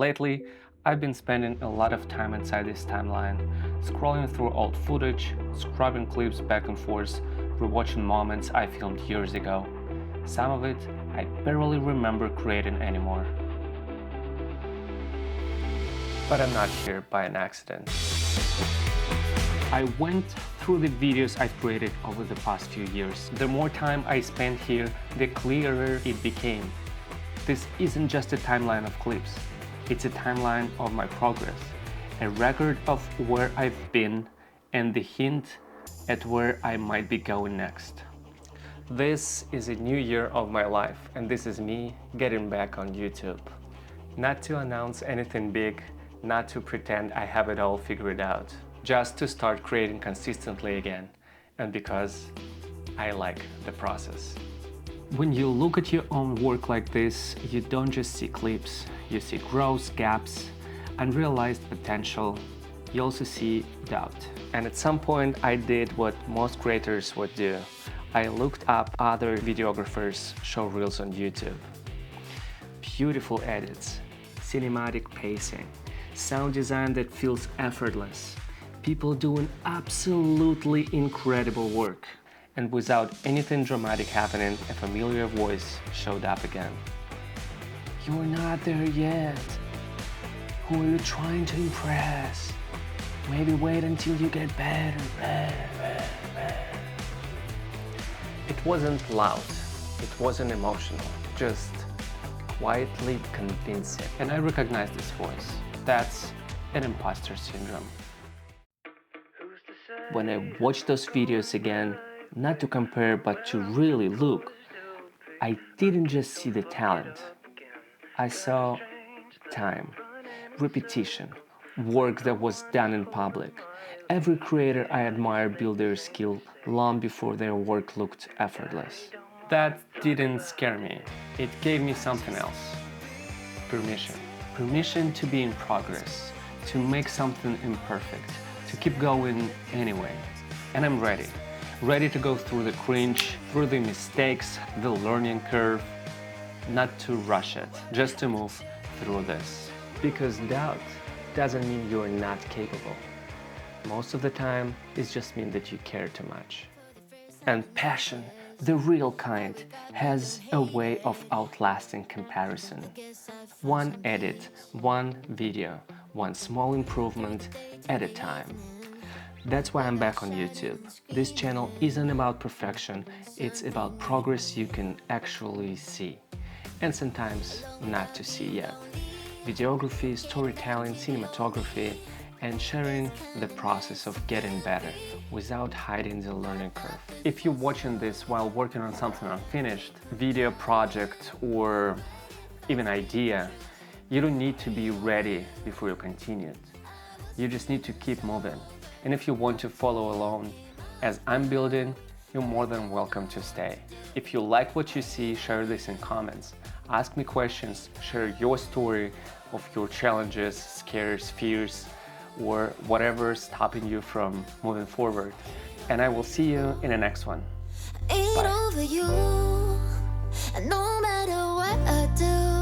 Lately, I've been spending a lot of time inside this timeline, scrolling through old footage, scrubbing clips back and forth, rewatching moments I filmed years ago. Some of it I barely remember creating anymore. But I'm not here by an accident. I went through the videos I've created over the past few years. The more time I spent here, the clearer it became. This isn't just a timeline of clips. It's a timeline of my progress, a record of where I've been and the hint at where I might be going next. This is a new year of my life, and this is me getting back on YouTube. Not to announce anything big, not to pretend I have it all figured out, just to start creating consistently again, and because I like the process. When you look at your own work like this, you don't just see clips, you see growth, gaps, unrealized potential. You also see doubt. And at some point I did what most creators would do. I looked up other videographers' show reels on YouTube. Beautiful edits, cinematic pacing, sound design that feels effortless, people doing absolutely incredible work. And without anything dramatic happening, a familiar voice showed up again. You're not there yet. Who are you trying to impress? Maybe wait until you get better. It wasn't loud, it wasn't emotional, just quietly convincing. And I recognized this voice. That's an imposter syndrome. When I watched those videos again, not to compare but to really look, I didn't just see the talent. I saw time, repetition, work that was done in public. Every creator I admire built their skill long before their work looked effortless. That didn't scare me. It gave me something else. Permission. Permission to be in progress, to make something imperfect, to keep going anyway. And I'm ready. Ready to go through the cringe, through the mistakes, the learning curve. Not to rush it, just to move through this. Because doubt doesn't mean you're not capable. Most of the time, it just means that you care too much. And passion, the real kind, has a way of outlasting comparison. One edit, one video, one small improvement at a time. That's why I'm back on YouTube. This channel isn't about perfection, it's about progress you can actually see. And sometimes not to see yet. Videography, storytelling, cinematography, and sharing the process of getting better without hiding the learning curve. If you're watching this while working on something unfinished, video project or even idea, you don't need to be ready before you continue it. You just need to keep moving. And if you want to follow along as I'm building, you're more than welcome to stay. If you like what you see, share this in comments. Ask me questions, share your story of your challenges, scares, fears, or whatever's stopping you from moving forward. And I will see you in the next one. Bye. Over you, and no matter what I do,